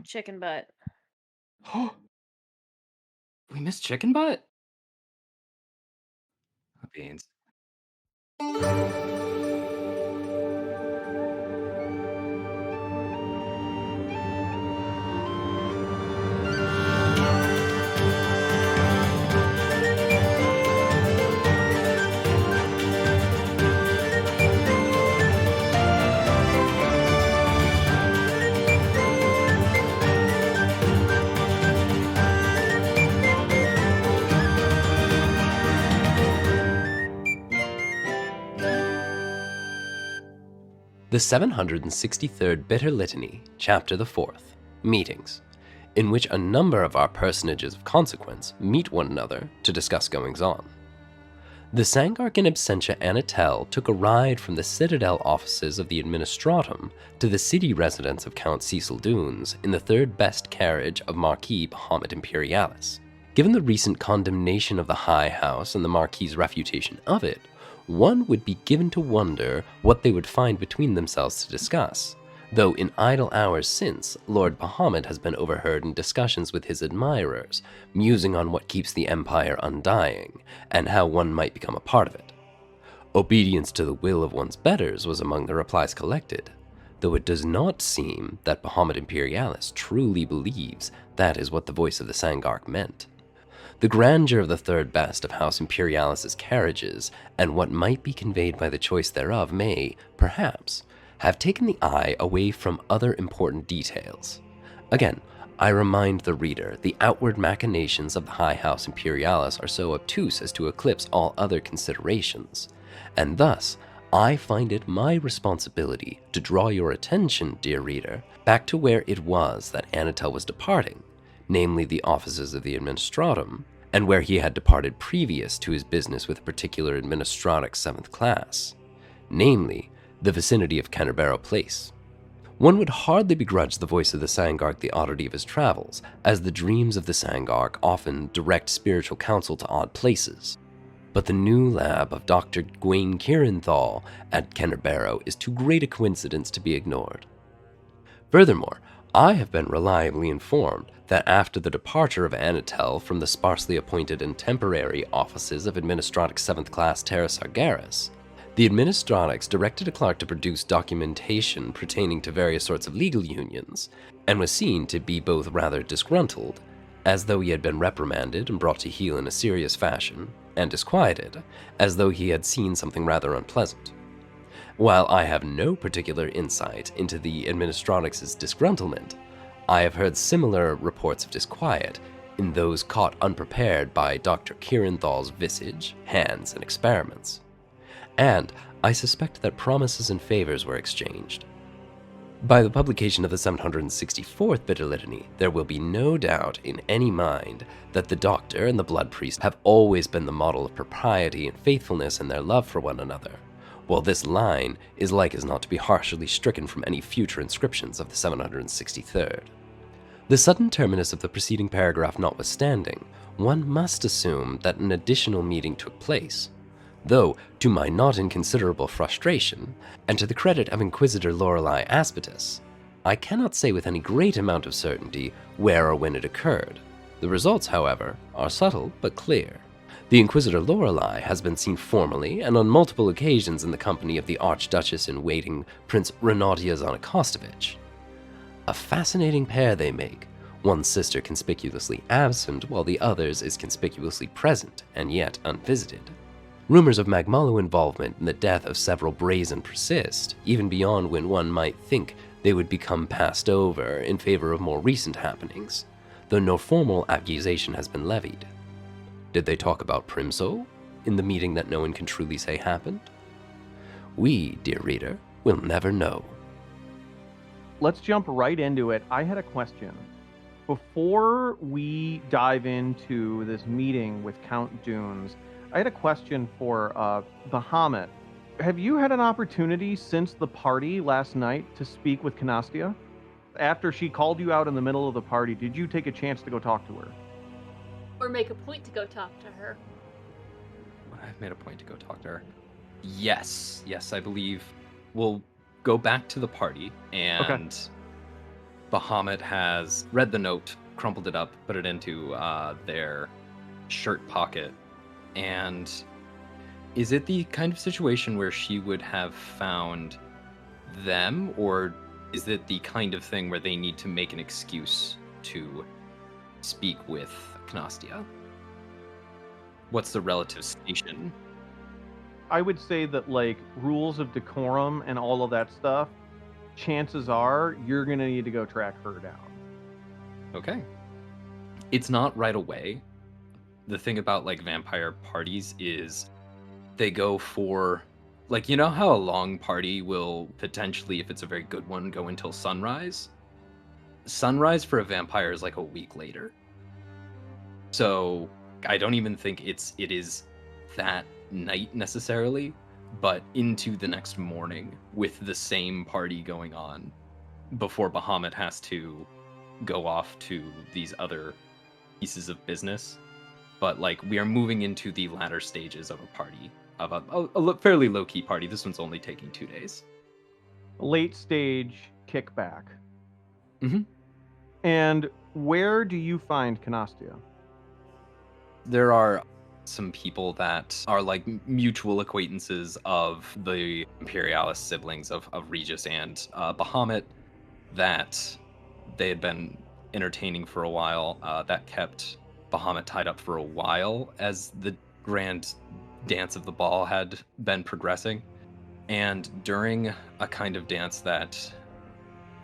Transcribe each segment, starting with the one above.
Chicken butt. We missed chicken butt? Oh, beans. The 763rd Bitter Litany, Chapter the 4th, Meetings, in which a number of our personages of consequence meet one another to discuss goings-on. The Sangark in absentia Anatel took a ride from the Citadel offices of the Administratum to the city residence of Count Cecil Dunes in the third best carriage of Marquis Bahamut Imperialis. Given the recent condemnation of the High House and the Marquis's refutation of it, one would be given to wonder what they would find between themselves to discuss, though in idle hours since, Lord Bahamut has been overheard in discussions with his admirers, musing on what keeps the Empire undying, and how one might become a part of it. Obedience to the will of one's betters was among the replies collected, though it does not seem that Bahamut Imperialis truly believes that is what the voice of the Sangark meant. The grandeur of the third best of House Imperialis's carriages, and what might be conveyed by the choice thereof may, perhaps, have taken the eye away from other important details. Again, I remind the reader, the outward machinations of the High House Imperialis are so obtuse as to eclipse all other considerations, and thus I find it my responsibility to draw your attention, dear reader, back to where it was that Anatel was departing, namely the offices of the Administratum, and where he had departed previous to his business with a particular Administratic 7th class, namely the vicinity of Canterbury Place. One would hardly begrudge the voice of the Sangark the oddity of his travels, as the dreams of the Sangark often direct spiritual counsel to odd places. But the new lab of Dr. Gwaine Kieranthal at Canterbury is too great a coincidence to be ignored. Furthermore, I have been reliably informed that after the departure of Anatel from the sparsely appointed and temporary offices of Administratic 7th Class Terras Argaris, the Administratics directed a clerk to produce documentation pertaining to various sorts of legal unions, and was seen to be both rather disgruntled, as though he had been reprimanded and brought to heel in a serious fashion, and disquieted, as though he had seen something rather unpleasant. While I have no particular insight into the Administratics' disgruntlement, I have heard similar reports of disquiet in those caught unprepared by Dr. Kieranthal's visage, hands, and experiments. And I suspect that promises and favors were exchanged. By the publication of the 764th Bitter Litany, there will be no doubt in any mind that the doctor and the blood priest have always been the model of propriety and faithfulness in their love for one another, while this line is like as not to be harshly stricken from any future inscriptions of the 763rd. The sudden terminus of the preceding paragraph notwithstanding, one must assume that an additional meeting took place, though, to my not inconsiderable frustration, and to the credit of Inquisitor Lorelei Aspitus, I cannot say with any great amount of certainty where or when it occurred. The results, however, are subtle but clear. The Inquisitor Lorelei has been seen formally and on multiple occasions in the company of the Archduchess-in-waiting Prince Renatia Zanikostovich. A fascinating pair they make, one sister conspicuously absent while the other's is conspicuously present and yet unvisited. Rumors of Magmalo involvement in the death of several Brazen persist, even beyond when one might think they would become passed over in favor of more recent happenings, though no formal accusation has been levied. Did they talk about Primsol in the meeting that no one can truly say happened? We, dear reader, will never know. Let's jump right into it. I had a question. Before we dive into this meeting with Count Dunes, I had a question for Bahamut. Have you had an opportunity since the party last night to speak with Canastia? After she called you out in the middle of the party, did you take a chance to go talk to her? Or make a point to go talk to her. I've made a point to go talk to her. Yes, I believe we'll go back to the party and Bahamut has read the note, crumpled it up, put it into their shirt pocket. And is it the kind of situation where she would have found them, or is it the kind of thing where they need to make an excuse to speak with Knastia? What's the relative station? I would say that, like, rules of decorum and all of that stuff, chances are you're going to need to go track her down. Okay. It's not right away. The thing about, like, vampire parties is they go for, like, you know how a long party will potentially, if it's a very good one, go until sunrise? Sunrise for a vampire is like a week later. So I don't even think it is that night necessarily, but into the next morning with the same party going on before Bahamut has to go off to these other pieces of business. But like we are moving into the latter stages of a party, of a fairly low-key party. This one's only taking 2 days. Late stage kickback. Mhm. And where do you find Canastia? There are some people that are like mutual acquaintances of the Imperialis siblings of Regis and Bahamut that they had been entertaining for a while. That kept Bahamut tied up for a while as the grand dance of the ball had been progressing. And during a kind of dance that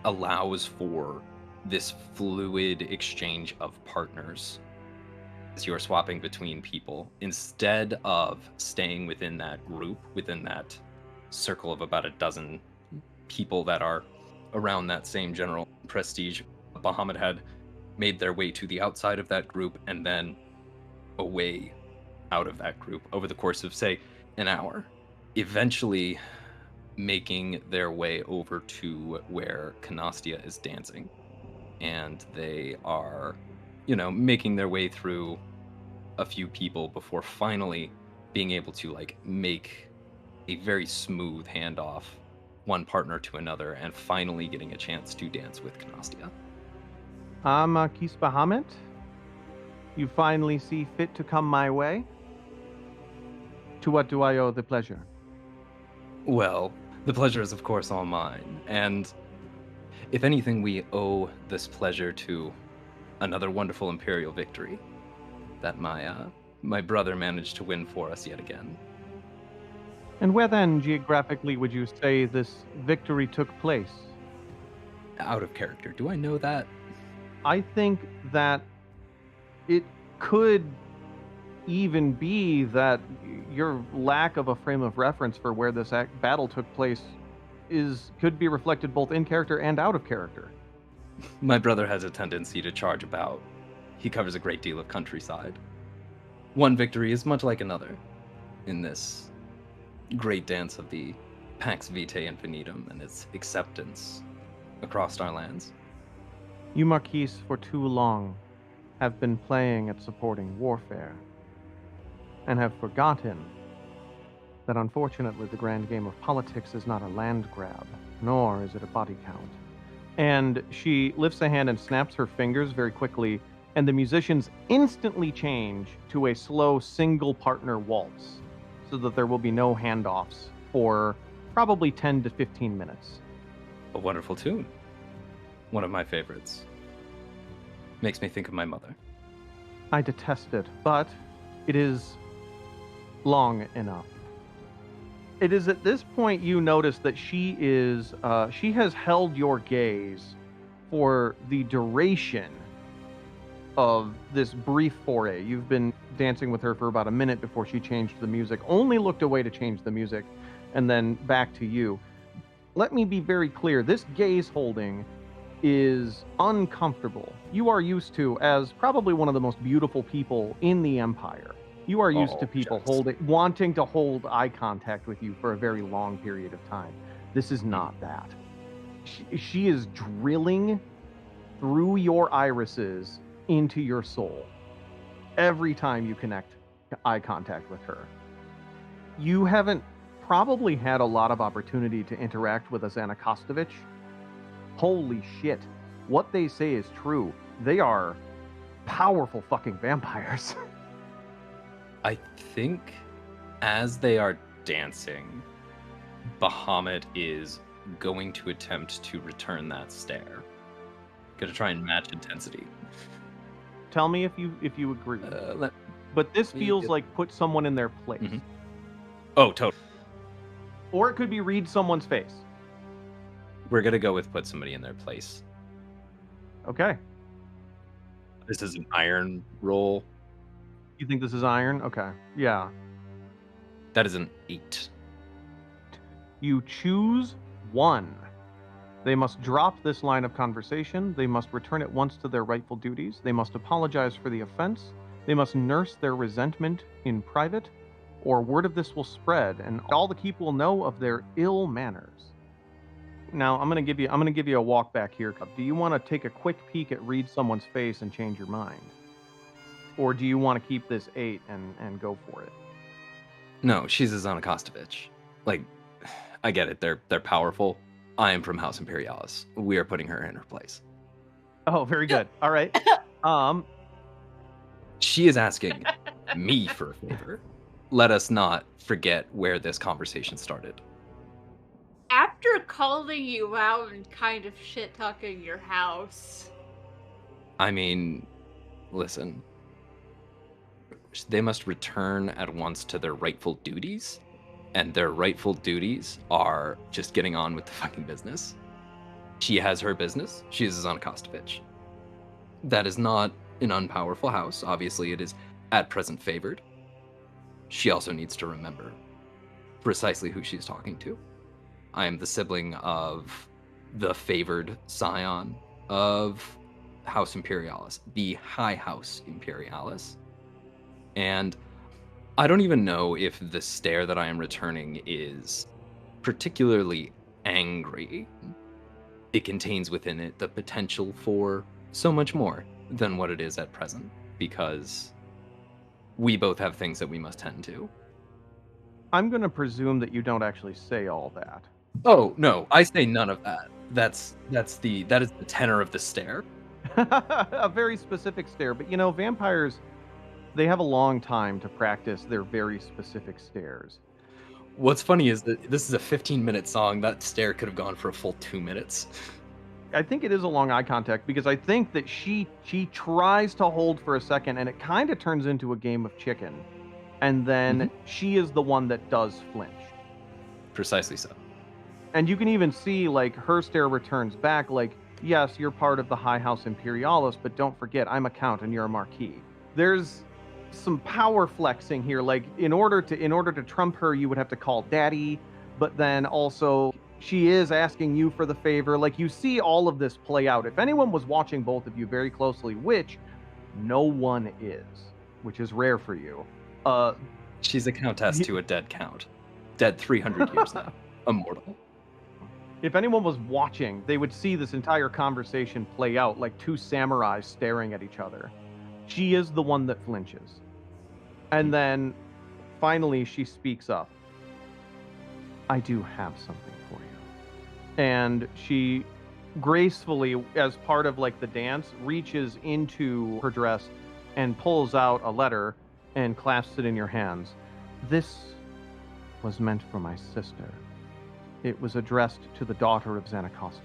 allows for this fluid exchange of partners as you're swapping between people, instead of staying within that group, within that circle of about a dozen people that are around that same general prestige, Bahamut had made their way to the outside of that group and then away out of that group over the course of, say, an hour, eventually making their way over to where Canastia is dancing. And they are, making their way through a few people before finally being able to like make a very smooth handoff, one partner to another, and finally getting a chance to dance with Canastia. Marquis Bahamut, you finally see fit to come my way? To what do I owe the pleasure? Well, the pleasure is of course all mine, and if anything, we owe this pleasure to another wonderful Imperial victory that my brother managed to win for us yet again. And where then, geographically, would you say this victory took place? Out of character. Do I know that? I think that it could even be that your lack of a frame of reference for where this battle took place could be reflected both in character and out of character. My brother has a tendency to charge about. He covers a great deal of countryside. One victory is much like another in this great dance of the Pax Vitae Infinitum and its acceptance across our lands. You, Marquis, for too long have been playing at supporting warfare and have forgotten that unfortunately the grand game of politics is not a land grab, nor is it a body count. And she lifts a hand and snaps her fingers very quickly, and the musicians instantly change to a slow single partner waltz, so that there will be no handoffs for probably 10 to 15 minutes. A wonderful tune. One of my favorites. Makes me think of my mother. I detest it, but it is long enough. It is at this point you notice that she has held your gaze for the duration of this brief foray. You've been dancing with her for about a minute before she changed the music, only looked away to change the music, and then back to you. Let me be very clear. This gaze holding is uncomfortable. You are used to, as probably one of the most beautiful people in the Empire, you are used to people wanting to hold eye contact with you for a very long period of time. This is not that. She is drilling through your irises into your soul every time you connect eye contact with her. You haven't probably had a lot of opportunity to interact with Azana Kostovich. Holy shit. what they say is true. They are powerful fucking vampires. I think as they are dancing, Bahamut is going to attempt to return that stare. Gonna try and match intensity. Tell me if you agree. Let But this me feels get- like put someone in their place. Mhm. Oh, totally. Or it could be read someone's face. We're gonna go with put somebody in their place. Okay. This is an iron roll. You think this is iron? Okay. Yeah. That is an 8. You choose one. They must drop this line of conversation. They must return at once to their rightful duties. They must apologize for the offense. They must nurse their resentment in private, or word of this will spread, and all the keep will know of their ill manners. Now, I'm gonna give you a walk back here. Do you want to take a quick peek at read someone's face and change your mind, or do you want to keep this 8 and go for it? No, she's a Zanakostovich. Like, I get it. They're powerful. I am from House Imperialis. We are putting her in her place. Oh, very good. All right. She is asking me for a favor. Let us not forget where this conversation started. After calling you out and kind of shit talking your house. I mean, listen. They must return at once to their rightful duties, and their rightful duties are just getting on with the fucking business. She has her business. She is a Zanakostovich. That is not an unpowerful house. Obviously, it is at present favored. She also needs to remember precisely who she's talking to. I am the sibling of the favored scion of House Imperialis, the High House Imperialis. And I don't even know if the stare that I am returning is particularly angry. It contains within it the potential for so much more than what it is at present, because we both have things that we must tend to. I'm going to presume that you don't actually say all that. Oh, no, I say none of that. That is the tenor of the stare. A very specific stare, but vampires, they have a long time to practice their very specific stares. What's funny is that this is a 15-minute song. That stare could have gone for a full 2 minutes. I think it is a long eye contact because I think that she tries to hold for a second and it kind of turns into a game of chicken. And then she is the one that does flinch. Precisely so. And you can even see, like, her stare returns back, like, yes, you're part of the High House Imperialis, but don't forget, I'm a count and you're a marquis. There's some power flexing here. Like, in order to trump her, you would have to call daddy, but then also she is asking you for the favor. Like, you see all of this play out. If anyone was watching both of you very closely, which no one is, which is rare for you. She's a countess to a dead count. Dead 300 years now. Immortal. If anyone was watching, they would see this entire conversation play out like two samurais staring at each other. She is the one that flinches. And then finally she speaks up. I do have something for you. And she gracefully, as part of like the dance, reaches into her dress and pulls out a letter and clasps it in your hands. This was meant for my sister. It was addressed to the daughter of Zanakostovich.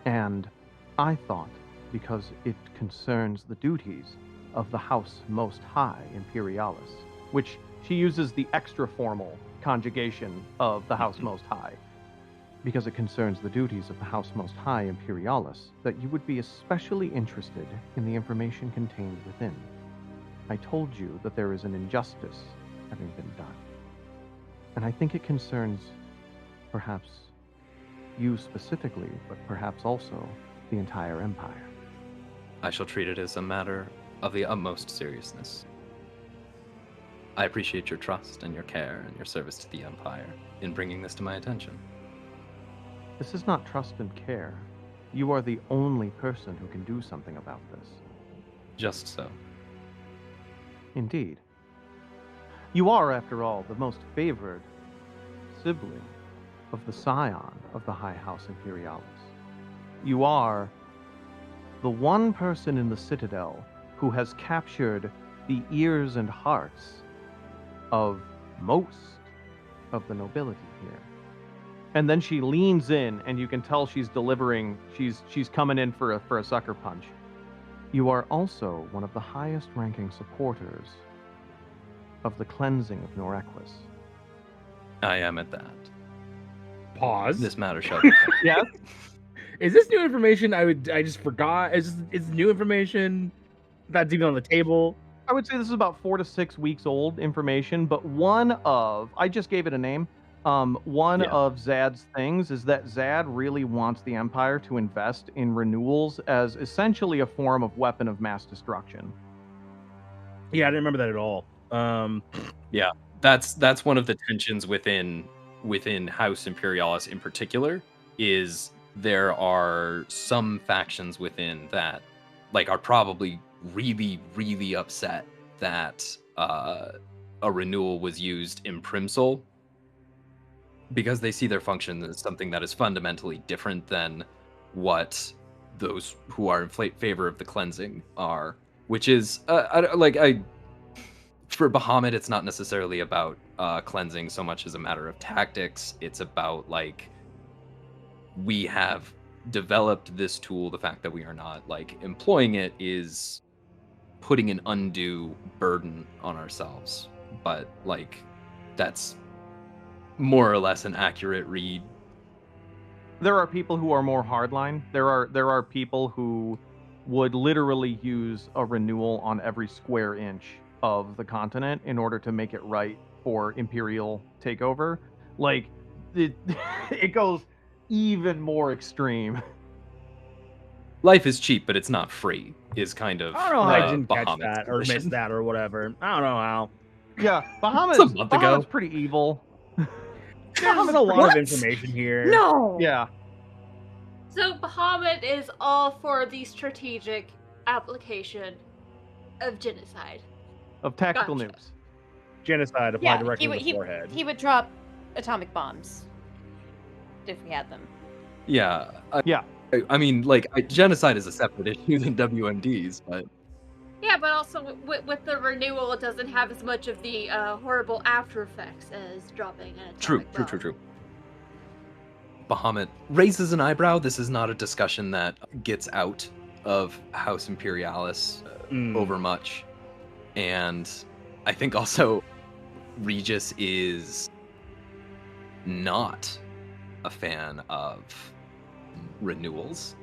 And I thought, because it concerns the duties of the House Most High Imperialis, which she uses the extra formal conjugation of the House Most High, because it concerns the duties of the House Most High Imperialis, that you would be especially interested in the information contained within. I told you that there is an injustice having been done. And I think it concerns perhaps you specifically, but perhaps also the entire empire. I shall treat it as a matter of the utmost seriousness. I appreciate your trust and your care and your service to the empire in bringing this to my attention. This is not trust and care. You are the only person who can do something about this. Just so. Indeed. You are, after all, the most favored sibling of the scion of the High House Imperialis. You are the one person in the Citadel who has captured the ears and hearts of most of the nobility here. And then she leans in, and you can tell she's delivering. She's coming in for a sucker punch. You are also one of the highest-ranking supporters of the cleansing of Norequis. I am at that. Pause. This matter shall be. Yes. Is this new information? I just forgot. Is new information that's even on the table? I would say this is about 4 to 6 weeks old information, but I just gave it a name. One Yeah. of Zad's things is that Zad really wants the Empire to invest in renewals as essentially a form of weapon of mass destruction. Yeah, I didn't remember that at all. That's one of the tensions within House Imperialis in particular, is there are some factions within that are probably really, really upset that a renewal was used in Primsol, because they see their function as something that is fundamentally different than what those who are in favor of the cleansing are, which is for Bahamut, it's not necessarily about cleansing so much as a matter of tactics. It's about we have developed this tool. The fact that we are not employing it is putting an undue burden on ourselves. But that's more or less an accurate read. There are people who are more hardline. There are people who would literally use a renewal on every square inch of the continent in order to make it right for Imperial takeover. It goes even more extreme. Life is cheap, but it's not free, is kind of I don't know how I didn't catch Bahamut's that or miss position. that or whatever. I don't know how. Yeah, It's a month ago. Bahamut's pretty evil. There's a lot of information here. No! Yeah. So Bahamut is all for the strategic application of genocide. Of tactical Gotcha. nukes. Genocide applied Yeah, directly to the forehead. he would drop atomic bombs if we had them. Yeah. Yeah. I mean, genocide is a separate issue than WMDs, but Yeah, but also with the renewal, it doesn't have as much of the horrible after effects as dropping an atomic bomb. True. Bahamut raises an eyebrow. This is not a discussion that gets out of House Imperialis over much. And I think also Regis is not a fan of renewals.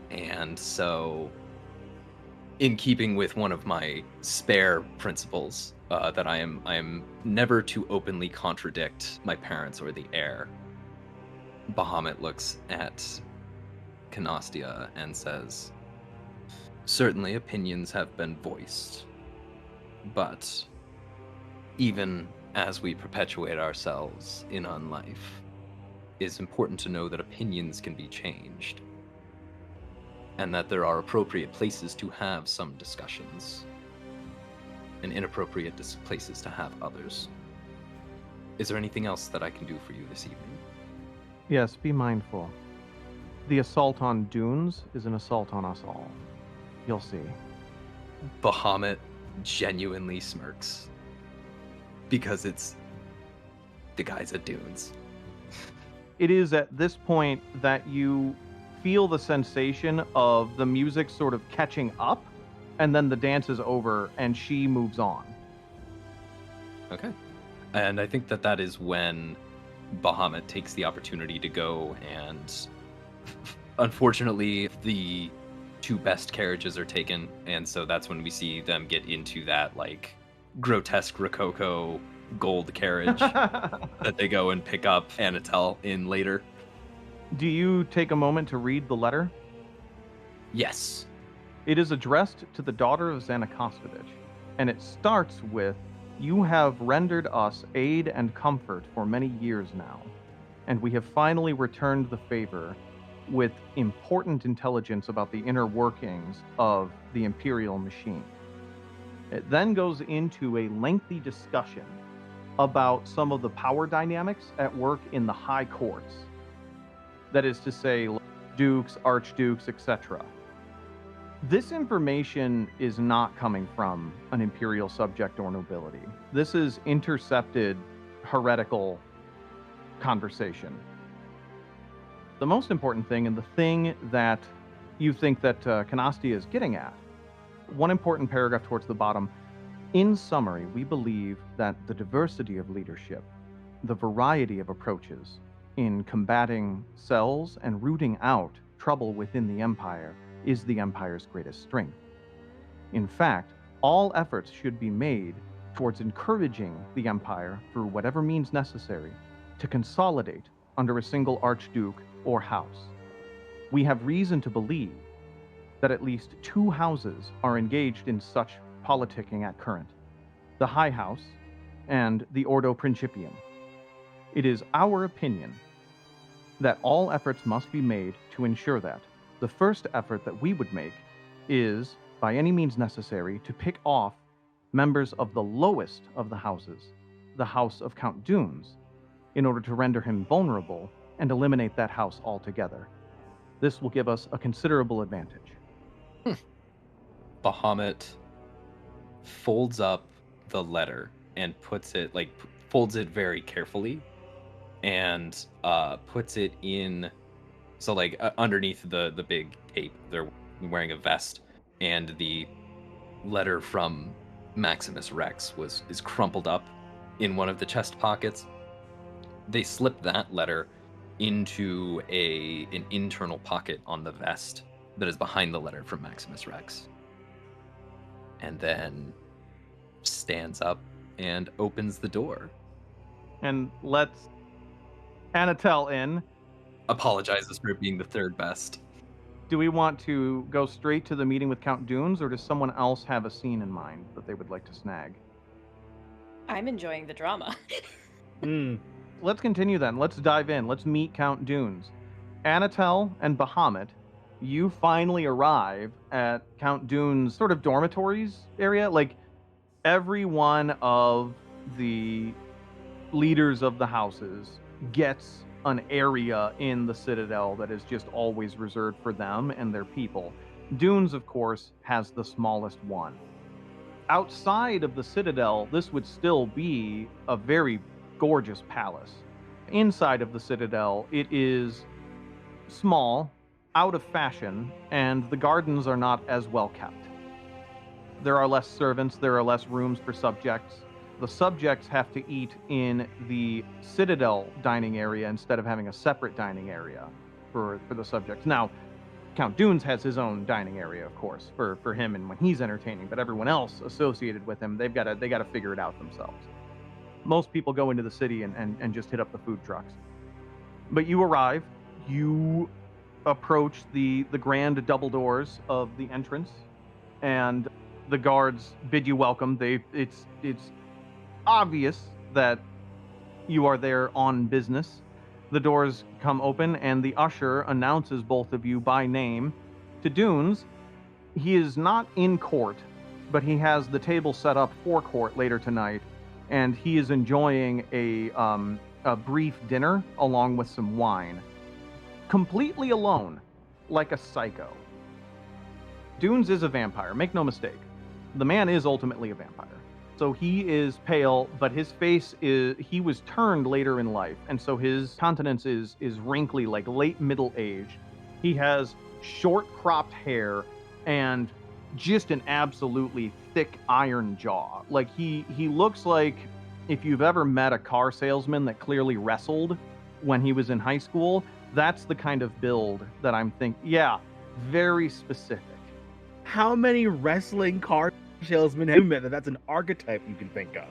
And so, in keeping with one of my spare principles, that I am never to openly contradict my parents or the heir, Bahamut looks at Canastia and says, "Certainly opinions have been voiced, but even as we perpetuate ourselves in unlife, it's important to know that opinions can be changed, and that there are appropriate places to have some discussions, and inappropriate places to have others. Is there anything else that I can do for you this evening?" Yes, be mindful. The assault on Dunes is an assault on us all. You'll see. Bahamut genuinely smirks, because it's the guys at Dunes. It is at this point that you feel the sensation of the music sort of catching up, and then the dance is over and she moves on. Okay. And I think that is when Bahamut takes the opportunity to go, and unfortunately the two best carriages are taken, and so that's when we see them get into that grotesque Rococo gold carriage that they go and pick up Anatel in later. Do you take a moment to read the letter? Yes. It is addressed to the daughter of Xanakostovich, and it starts with, "You have rendered us aid and comfort for many years now, and we have finally returned the favor with important intelligence about the inner workings of the Imperial machine." It then goes into a lengthy discussion about some of the power dynamics at work in the high courts. That is to say, dukes, archdukes, etc. This information is not coming from an Imperial subject or nobility. This is intercepted heretical conversation. The most important thing, and the thing that you think that Canastia is getting at, one important paragraph towards the bottom. In summary, we believe that the diversity of leadership, the variety of approaches in combating cells and rooting out trouble within the Empire is the Empire's greatest strength. In fact, all efforts should be made towards encouraging the Empire, through whatever means necessary, to consolidate under a single Archduke or house. We have reason to believe that at least 2 houses are engaged in such politicking at current: the High House and the Ordo Principium. It is our opinion that all efforts must be made to ensure that. The first effort that we would make is, by any means necessary, to pick off members of the lowest of the houses, the House of Count Dunes, in order to render him vulnerable and eliminate that house altogether. This will give us a considerable advantage. Bahamut folds up the letter and puts it, folds it very carefully and puts it in, so underneath the big cape, they're wearing a vest, and the letter from Maximus Rex is crumpled up in one of the chest pockets. They slip that letter into an internal pocket on the vest that is behind the letter from Maximus Rex, and then stands up and opens the door. And lets Anatel in. Apologizes for being the third best. Do we want to go straight to the meeting with Count Dunes, or does someone else have a scene in mind that they would like to snag? I'm enjoying the drama. Let's continue then. Let's dive in. Let's meet Count Dunes. Anatel and Bahamut, you finally arrive at Count Dunes' sort of dormitories area. Every one of the leaders of the houses gets an area in the Citadel that is just always reserved for them and their people. Dunes, of course, has the smallest one. Outside of the Citadel, this would still be a very gorgeous palace. Inside of the Citadel, it is small, out of fashion, and the gardens are not as well kept. There are less servants, there are less rooms for subjects. The subjects have to eat in the Citadel dining area instead of having a separate dining area for the subjects. Now, Count Dunes has his own dining area, of course, for him and when he's entertaining, but everyone else associated with him, they got to figure it out themselves. Most people go into the city and just hit up the food trucks. But you arrive, you approach the grand double doors of the entrance, and the guards bid you welcome. It's obvious that you are there on business. The doors come open, and the usher announces both of you by name to Dunes. He is not in court, but he has the table set up for court later tonight, and he is enjoying a brief dinner along with some wine. Completely alone, like a psycho. Dunes is a vampire, make no mistake. The man is ultimately a vampire. So he is pale, but his face he was turned later in life, and so his countenance is wrinkly, like late middle age. He has short cropped hair and just an absolutely thick iron jaw. He looks like if you've ever met a car salesman that clearly wrestled when he was in high school, that's the kind of build that I'm thinking. Yeah, very specific. How many wrestling car salesmen have you met that's an archetype you can think of?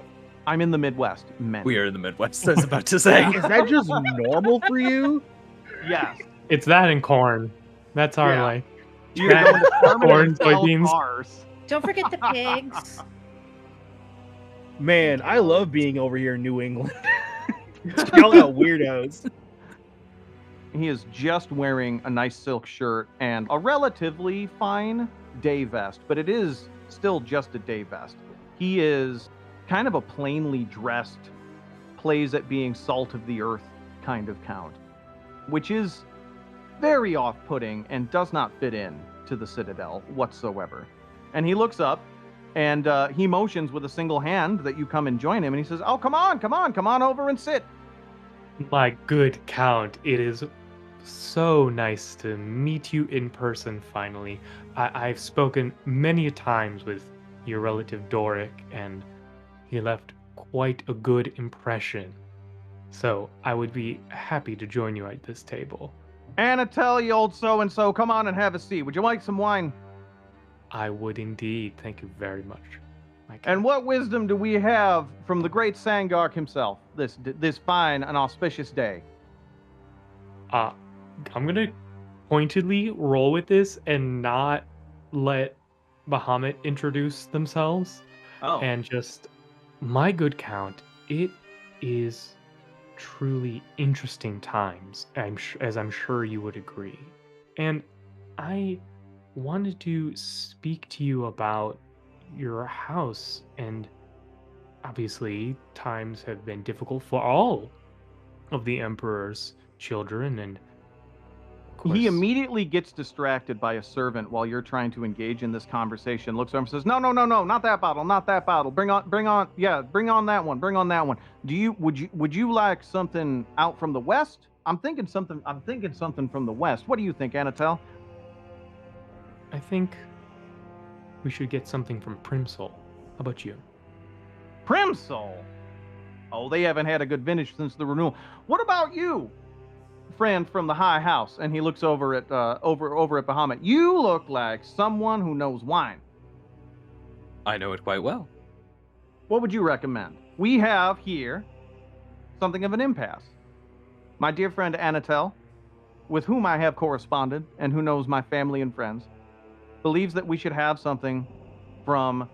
I'm in the Midwest. Many. We are in the Midwest, I was about to say. Is that just normal for you? Yes. It's that and corn. That's our Yeah. life. You go into farming Corn, and sell soybeans. cars. Don't forget the pigs. Man, I love being over here in New England. Y'all got weirdos. He is just wearing a nice silk shirt and a relatively fine day vest, but it is still just a day vest. He is kind of a plainly dressed, plays at being salt of the earth kind of count, which is very off-putting and does not fit in to the Citadel whatsoever. And he looks up, and he motions with a single hand that you come and join him, and he says, "Oh, come on over and sit." My good Count, it is so nice to meet you in person finally. I've spoken many times with your relative Doric, and he left quite a good impression. So I would be happy to join you at this table. Anatel, you old so-and-so, come on and have a seat. Would you like some wine? I would indeed. Thank you very much. And what wisdom do we have from the great Sangark himself this fine and auspicious day? I'm gonna pointedly roll with this and not let Bahamut introduce themselves. Oh. And just, my good Count, it is truly interesting times, as I'm sure you would agree. And I wanted to speak to you about your house, and obviously times have been difficult for all of the Emperor's children, and of course, He immediately gets distracted by a servant while you're trying to engage in this conversation. Looks at him and says, "No, not that bottle, not that bottle. Bring on that one. Bring on that one. Would you like something out from the west? I'm thinking something from the west. What do you think, Anatel?" I think we should get something from Primsol. How about you? Primsol? Oh, they haven't had a good vintage since the renewal. What about you, friend from the High House? And he looks over at over at Bahamut. You look like someone who knows wine. I know it quite well. What would you recommend? We have here something of an impasse. My dear friend Anatel, with whom I have corresponded and who knows my family and friends, believes that we should have something from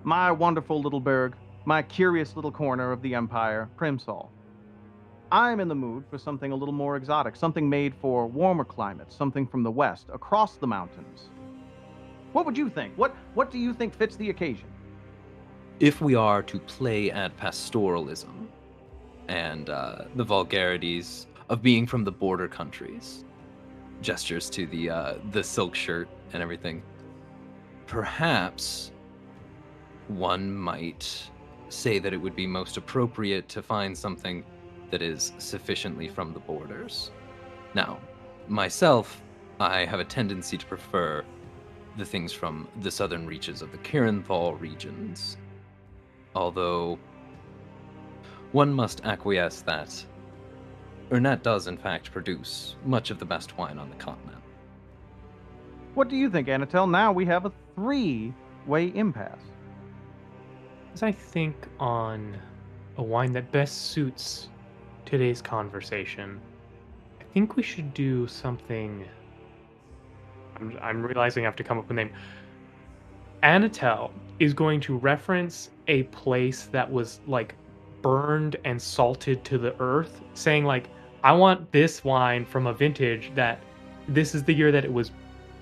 my wonderful little burg, my curious little corner of the Empire, Primsol. I'm in the mood for something a little more exotic, something made for warmer climates, something from the west, across the mountains. What would you think? What do you think fits the occasion? If we are to play at pastoralism and the vulgarities of being from the border countries, gestures to the silk shirt and everything, perhaps one might say that it would be most appropriate to find something that is sufficiently from the borders. Now, myself, I have a tendency to prefer the things from the southern reaches of the Kirinthal regions, although one must acquiesce that Ernat does in fact produce much of the best wine on the continent. What do you think, Anatel? Now we have a three-way impasse. As I think on a wine that best suits today's conversation, I think we should do something. I'm realizing I have to come up with a name. Anatel is going to reference a place that was like burned and salted to the earth, saying like, I want this wine from a vintage that this is the year that it was,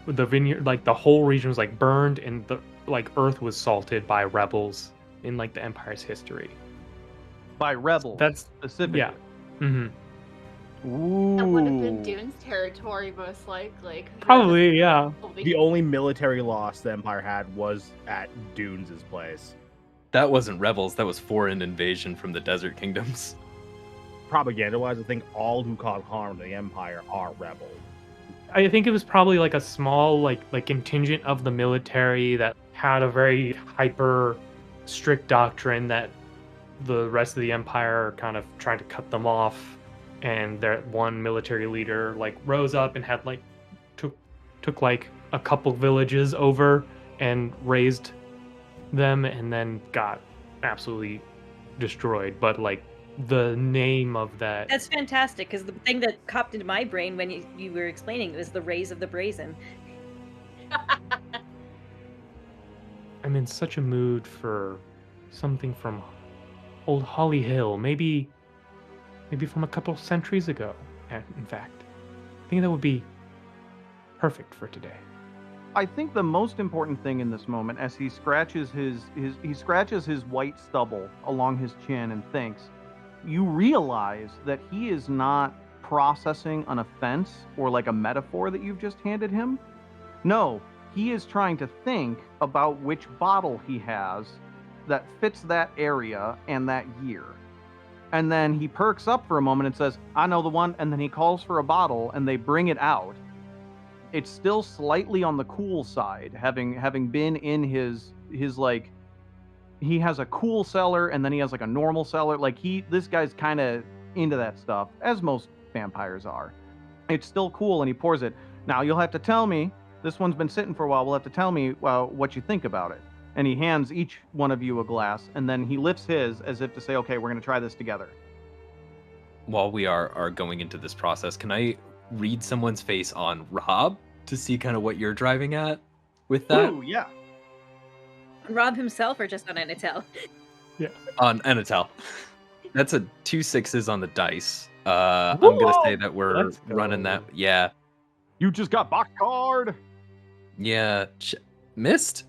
the vineyard, like the whole region was like burned and the like earth was salted by rebels in like the Empire's history. By rebels, That's specifically. yeah. Mm-hmm. Ooh. That would have been Dune's territory, most likely. 'Cause Probably, yeah. The only military loss the Empire had was at Dunes' place. That wasn't rebels, that was foreign invasion from the desert kingdoms. Propaganda-wise, I think all who cause harm to the Empire are rebels. I think it was probably like a small like contingent of the military that had a very hyper strict doctrine that the rest of the Empire kind of tried to cut them off, and their one military leader like rose up and had like took like a couple villages over and raised them, and then got absolutely destroyed. But like the name of that, That's fantastic, because the thing that popped into my brain when you were explaining it was the Rays of the Brazen. I'm in such a mood for something from old Holly Hill, maybe from a couple centuries ago. In fact, I think that would be perfect for today. I think the most important thing in this moment, as he scratches his white stubble along his chin and thinks, you realize that he is not processing an offense or like a metaphor that you've just handed him. No, he is trying to think about which bottle he has that fits that area and that year. And then he perks up for a moment and says, I know the one. And then he calls for a bottle and they bring it out. It's still slightly on the cool side, having been in his like, he has a cool cellar and then he has like a normal cellar. Like this guy's kind of into that stuff, as most vampires are. It's still cool and he pours it. Now you'll have to tell me, this one's been sitting for a while. We'll have to tell me what you think about it. And he hands each one of you a glass, and then he lifts his as if to say, okay, we're going to try this together. While we are going into this process, can I read someone's face on Rob to see kind of what you're driving at with that? Ooh, yeah. Rob himself or just on Anatel? On Anatel. That's a 2 6s on the dice. I'm going to say that we're running that. Yeah. You just got box card. Yeah. Missed,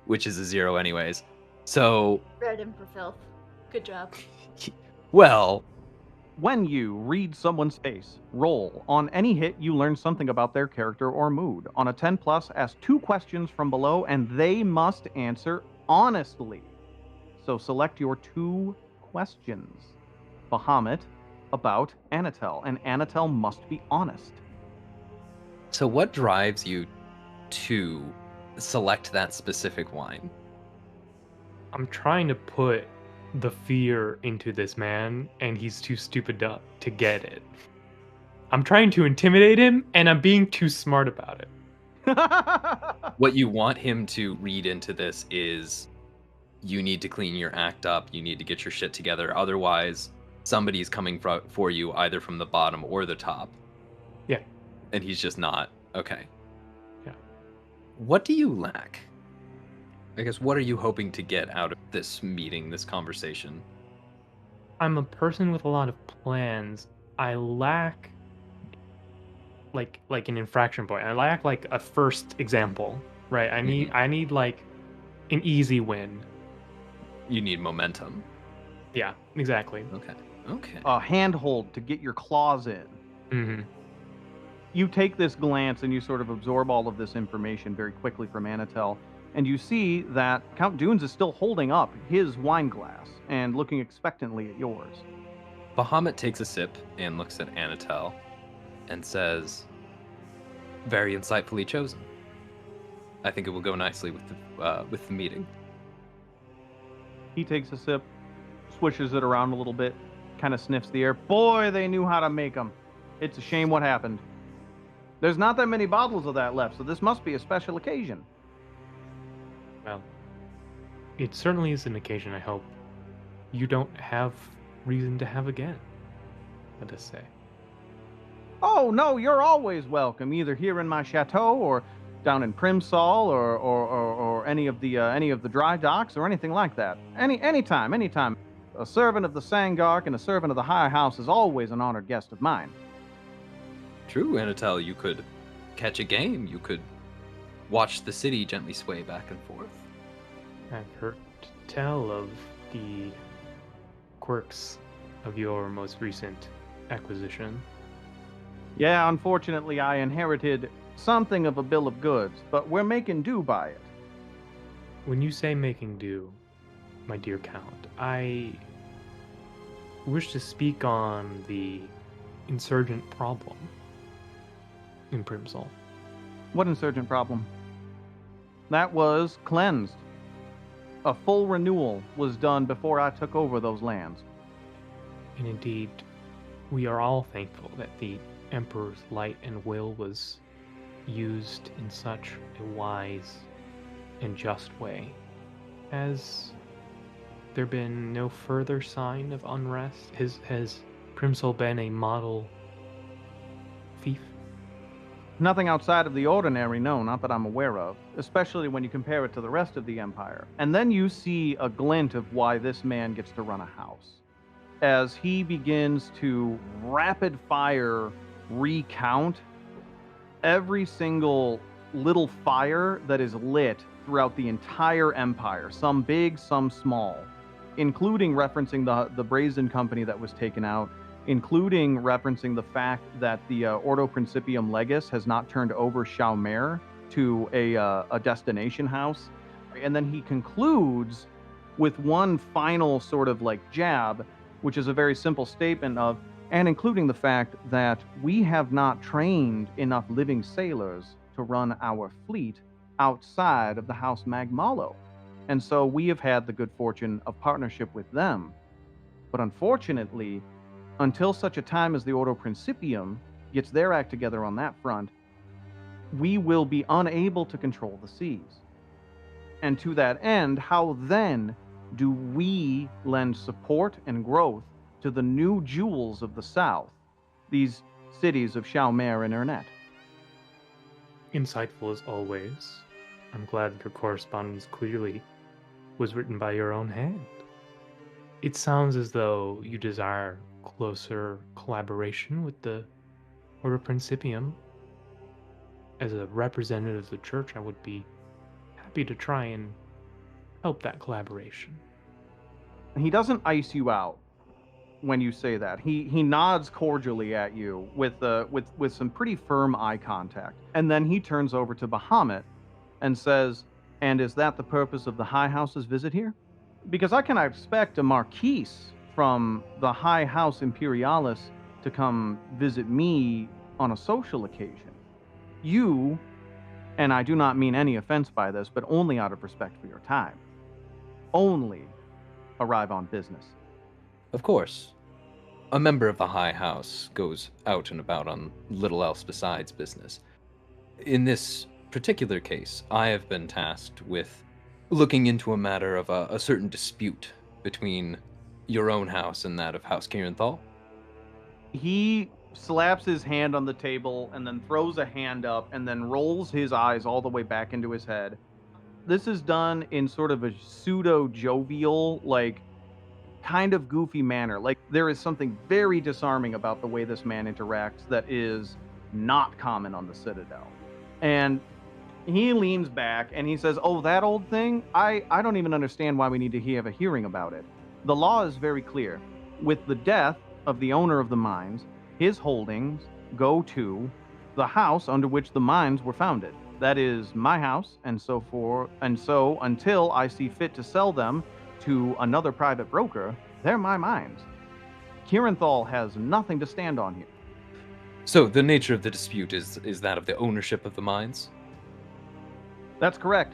which is a 0 anyways. So, Read him for filth. Good job. well, when you read someone's face, roll. On any hit, you learn something about their character or mood. On a 10 plus, ask 2 questions from below, and they must answer honestly. So select your 2 questions. Bahamut, about Anatel, and Anatel must be honest. so what drives you to select that specific wine? I'm trying to put the fear into this man, and he's too stupid to get it. I'm trying to intimidate him, and I'm being too smart about it. What you want him to read into this is you need to clean your act up, you need to get your shit together, otherwise somebody's coming for you either from the bottom or the top. Yeah. And he's just not. Okay. Yeah. What do you lack? I guess, what are you hoping to get out of this meeting, this conversation? I'm a person with a lot of plans. I lack like an infraction point. I lack like a first example, right? I need like an easy win. You need momentum. Yeah, exactly. Okay. A handhold to get your claws in. Mm-hmm. You take this glance and you sort of absorb all of this information very quickly from Anatel, and you see that Count Dunes is still holding up his wine glass and looking expectantly at yours. Bahamut takes a sip and looks at Anatel and says, very insightfully chosen. I think it will go nicely with the meeting. He takes a sip, swishes it around a little bit, kind of sniffs the air. Boy, they knew how to make them. It's a shame what happened. There's not that many bottles of that left, so this must be a special occasion. Well, it certainly is an occasion I hope you don't have reason to have again, let us say. Oh, no, you're always welcome, either here in my chateau or down in Primsol or any of the dry docks or anything like that. Anytime. A servant of the Sangark and a servant of the High House is always an honored guest of mine. True, Anatel, you could catch a game. You could watch the city gently sway back and forth. I've heard tell of the quirks of your most recent acquisition. Yeah, unfortunately, I inherited something of a bill of goods, but we're making do by it. When you say making do, my dear Count, I wish to speak on the insurgent problem in Primsol. What insurgent problem? That was cleansed. A full renewal was done before I took over those lands. And indeed, we are all thankful that the Emperor's light and will was used in such a wise and just way. Has there been no further sign of unrest? Has Primsol been a model fief? Nothing outside of the ordinary, no, not that I'm aware of, especially when you compare it to the rest of the Empire. And then you see a glint of why this man gets to run a house. As he begins to rapid fire recount every single little fire that is lit throughout the entire Empire, some big, some small, including referencing the Brazen Company that was taken out, including referencing the fact that the Ordo Principium Legis has not turned over Shaumer to a destination house, and then he concludes with one final sort of like jab, which is a very simple statement of, and including the fact that we have not trained enough living sailors to run our fleet outside of the House Magmalo. And so we have had the good fortune of partnership with them. But unfortunately, until such a time as the Ordo Principium gets their act together on that front, we will be unable to control the seas. And to that end, how then do we lend support and growth to the new jewels of the South, these cities of Shalmer and Ernet? Insightful as always. I'm glad that your correspondence clearly was written by your own hand. It sounds as though you desire closer collaboration with the Order Principium. As a representative of the church, I would be happy to try and help that collaboration. He doesn't ice you out when you say that. He nods cordially at you with some pretty firm eye contact, and then he turns over to Bahamut and says, "And is that the purpose of the High House's visit here? Because I cannot expect a marquise from the High House Imperialis to come visit me on a social occasion. You, and I do not mean any offense by this, but only out of respect for your time, only arrive on business." Of course. A member of the High House goes out and about on little else besides business. In this particular case, I have been tasked with looking into a matter of a certain dispute between your own house and that of House Kirenthal. He slaps his hand on the table and then throws a hand up and then rolls his eyes all the way back into his head. This is done in sort of a pseudo-jovial, like, kind of goofy manner. Like, there is something very disarming about the way this man interacts that is not common on the Citadel. And he leans back and he says, "Oh, that old thing? I don't even understand why we need to have a hearing about it. The law is very clear. With the death of the owner of the mines, his holdings go to the house under which the mines were founded. That is my house, and so until I see fit to sell them to another private broker, they're my mines. Kirenthal has nothing to stand on here." So the nature of the dispute is that of the ownership of the mines? That's correct.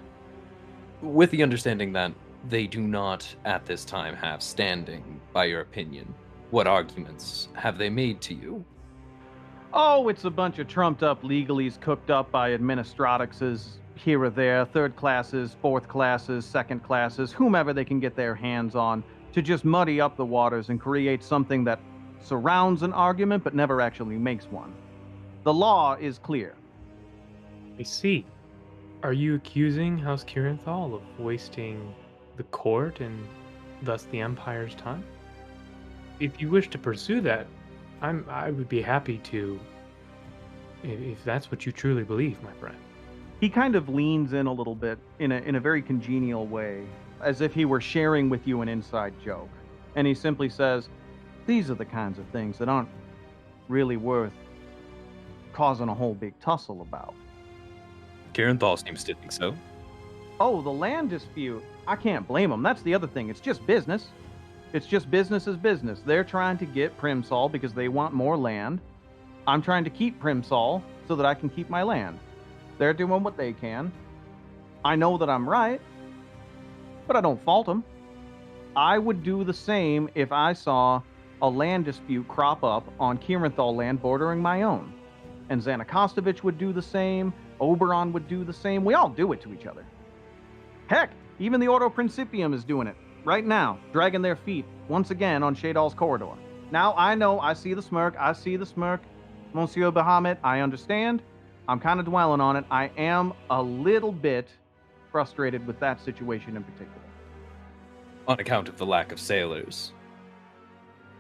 With the understanding that they do not at this time have standing, by your opinion, what arguments have they made to you? Oh, it's a bunch of trumped up legalese cooked up by administratixes here or there, third classes, fourth classes, second classes, whomever they can get their hands on, to just muddy up the waters and create something that surrounds an argument but never actually makes one. The law is clear. I see. Are you accusing House Kirenthal of wasting the court and thus the Empire's time? If you wish to pursue that, I would be happy to, if that's what you truly believe, my friend. He kind of leans in a little bit in a very congenial way, as if he were sharing with you an inside joke. And he simply says, "These are the kinds of things that aren't really worth causing a whole big tussle about." Kirenthal seems to think so. Oh, the land dispute. I can't blame them. That's the other thing. It's just business. It's just business is business. They're trying to get Primsol because they want more land. I'm trying to keep Primsol so that I can keep my land. They're doing what they can. I know that I'm right, but I don't fault them. I would do the same if I saw a land dispute crop up on Kirenthal land bordering my own. And Xanakostovich would do the same. Oberon would do the same. We all do it to each other. Heck, even the Ordo Principium is doing it right now, dragging their feet once again on Shadal's corridor. Now, I know, I see the smirk, Monsieur Bahamut, I understand. I'm kind of dwelling on it. I am a little bit frustrated with that situation in particular. On account of the lack of sailors.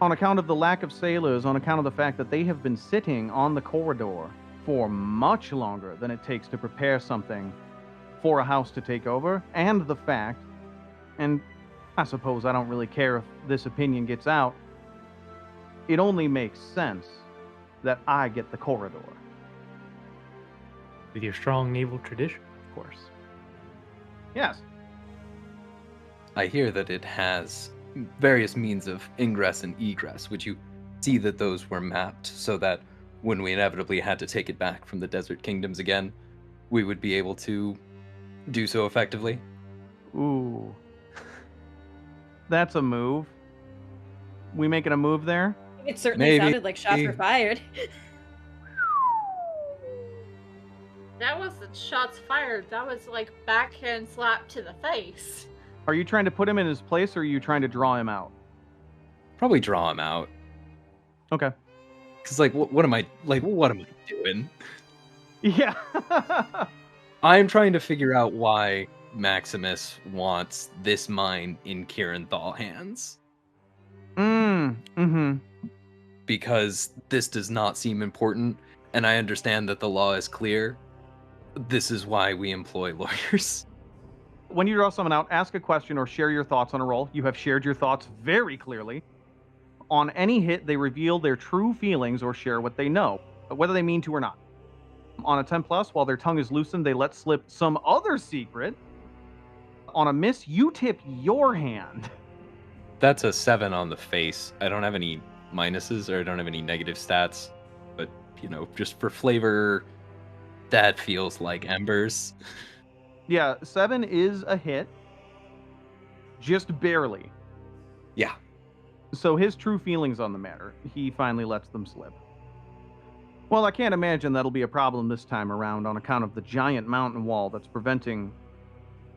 On account of the lack of sailors, on account of the fact that they have been sitting on the corridor for much longer than it takes to prepare something for a house to take over, and the fact, and I suppose I don't really care if this opinion gets out, it only makes sense that I get the corridor. With your strong naval tradition, of course. Yes. I hear that it has various means of ingress and egress. Would you see that those were mapped so that when we inevitably had to take it back from the Desert Kingdoms again, we would be able to do so effectively? Ooh. That's a move. We making a move there? It certainly Maybe. sounded like shots were fired. That wasn't shots fired. That was like backhand slap to the face. Are you trying to put him in his place, or are you trying to draw him out? Probably draw him out. Okay. Because, like, what am I doing? Yeah. I'm trying to figure out why Maximus wants this mine in Kirinthal hands. Mm-hmm. Because this does not seem important, and I understand that the law is clear. This is why we employ lawyers. When you draw someone out, ask a question or share your thoughts on a roll. You have shared your thoughts very clearly. On any hit, they reveal their true feelings or share what they know, whether they mean to or not. On a 10 plus, while their tongue is loosened, they let slip some other secret. On a miss, you tip your hand. That's a 7 on the face. I don't have any minuses or I don't have any negative stats, but, just for flavor, that feels like embers. Yeah, 7 is a hit. Just barely. Yeah. So his true feelings on the matter, he finally lets them slip. Well, I can't imagine that'll be a problem this time around on account of the giant mountain wall that's preventing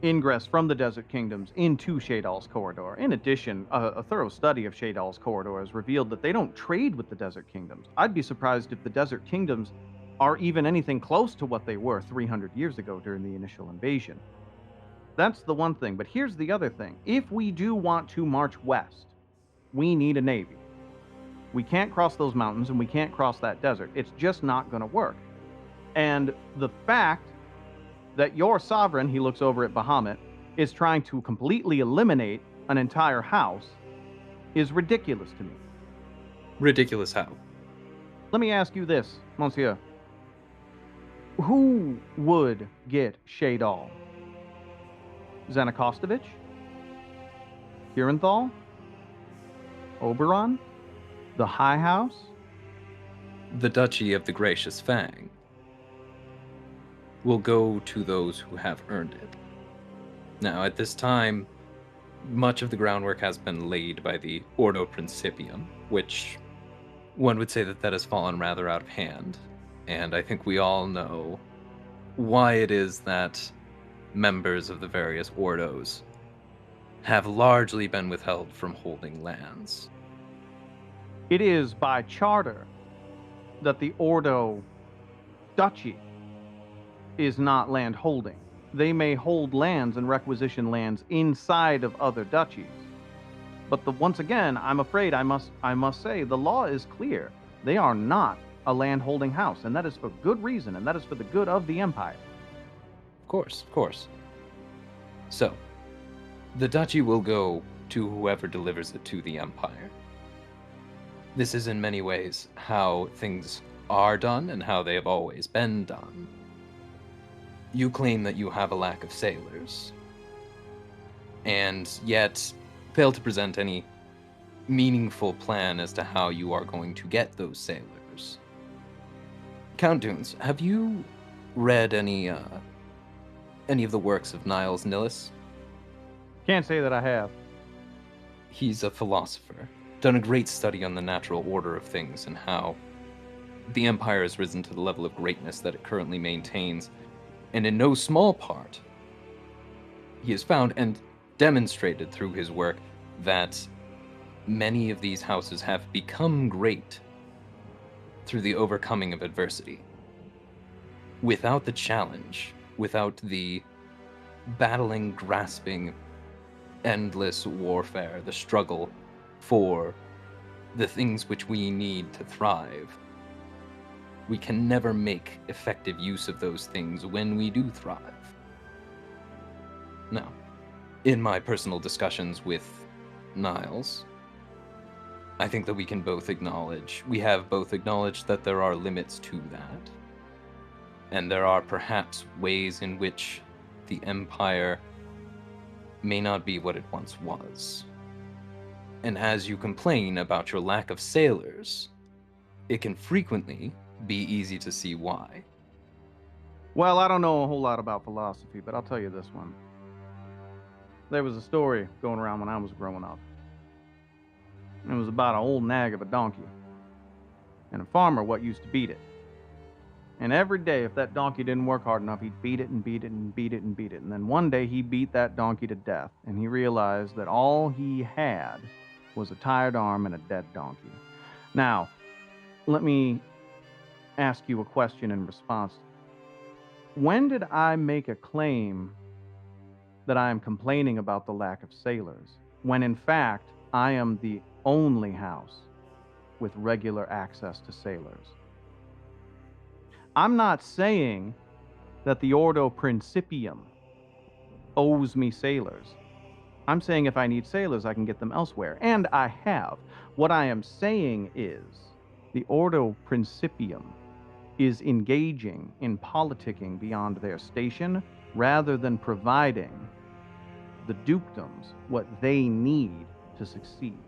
ingress from the Desert Kingdoms into Shadal's corridor. In addition, a thorough study of Shadal's corridor has revealed that they don't trade with the Desert Kingdoms. I'd be surprised if the Desert Kingdoms are even anything close to what they were 300 years ago during the initial invasion. That's the one thing, but here's the other thing. If we do want to march west, we need a navy. We can't cross those mountains and we can't cross that desert. It's just not going to work. And the fact that your sovereign, he looks over at Bahamut, is trying to completely eliminate an entire house is ridiculous to me. Ridiculous how? Let me ask you this, Monsieur. Who would get Shadal? Zanakostovich? Kirinthal? Oberon? The High House? The Duchy of the Gracious Fang will go to those who have earned it. Now, at this time, much of the groundwork has been laid by the Ordo Principium, which one would say that has fallen rather out of hand. And I think we all know why it is that members of the various Ordos have largely been withheld from holding lands. It is by charter that the Ordo Duchy is not land holding. They may hold lands and requisition lands inside of other duchies. But once again, I'm afraid I must say the law is clear. They are not a land holding house, and that is for good reason, and that is for the good of the Empire. Of course. So, the duchy will go to whoever delivers it to the Empire. This is in many ways how things are done and how they have always been done. You claim that you have a lack of sailors, and yet fail to present any meaningful plan as to how you are going to get those sailors. Count Dunes, have you read any of the works of Niles Nillis? Can't say that I have. He's a philosopher, done a great study on the natural order of things and how the Empire has risen to the level of greatness that it currently maintains. And in no small part, he has found and demonstrated through his work that many of these houses have become great through the overcoming of adversity. Without the challenge, without the battling, grasping, endless warfare, the struggle for the things which we need to thrive, we can never make effective use of those things when we do thrive. Now, in my personal discussions with Niles, I think that we have both acknowledged that there are limits to that. And there are perhaps ways in which the Empire may not be what it once was. And as you complain about your lack of sailors, it can frequently be easy to see why. Well, I don't know a whole lot about philosophy, but I'll tell you this one. There was a story going around when I was growing up. It was about an old nag of a donkey and a farmer what used to beat it. And every day, if that donkey didn't work hard enough, he'd beat it and beat it and beat it and beat it. And then one day he beat that donkey to death, and he realized that all he had was a tired arm and a dead donkey. Now, let me ask you a question in response. When did I make a claim that I am complaining about the lack of sailors, when in fact I am the only house with regular access to sailors? I'm not saying that the Ordo Principium owes me sailors. I'm saying if I need sailors, I can get them elsewhere, and I have. What I am saying is the Ordo Principium is engaging in politicking beyond their station rather than providing the dukedoms what they need to succeed.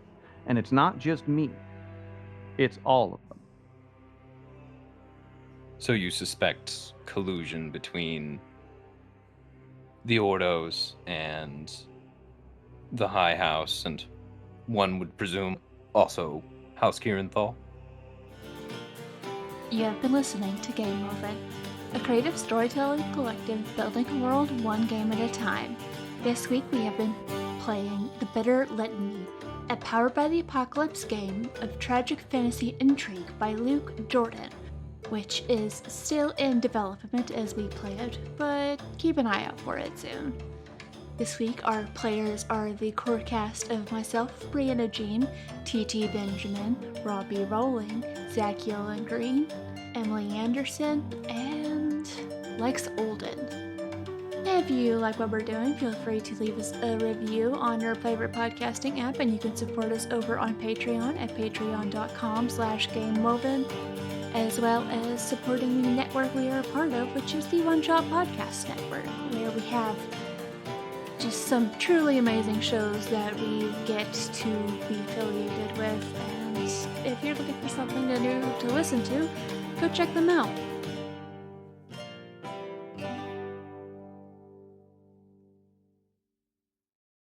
And it's not just me, it's all of them. So you suspect collusion between the Ordos and the High House, and one would presume also House Kieranthal? You have been listening to Game Movement, a creative storytelling collective building a world one game at a time. This week we have been playing The Bitter Litany, a Powered by the Apocalypse game of tragic fantasy intrigue by Luke Jordan, which is still in development as we play it, but keep an eye out for it soon. This week our players are the core cast of myself, Brianna Jean, TT Benjamin, Robbie Rowling, Zach Yolen Green, Emily Anderson, and Lex Olden. If you like what we're doing, feel free to leave us a review on your favorite podcasting app, and you can support us over on Patreon at patreon.com/GameWoven, as well as supporting the network we are a part of, which is the One Shot Podcast Network, where we have just some truly amazing shows that we get to be affiliated with. And if you're looking for something to listen to, go check them out.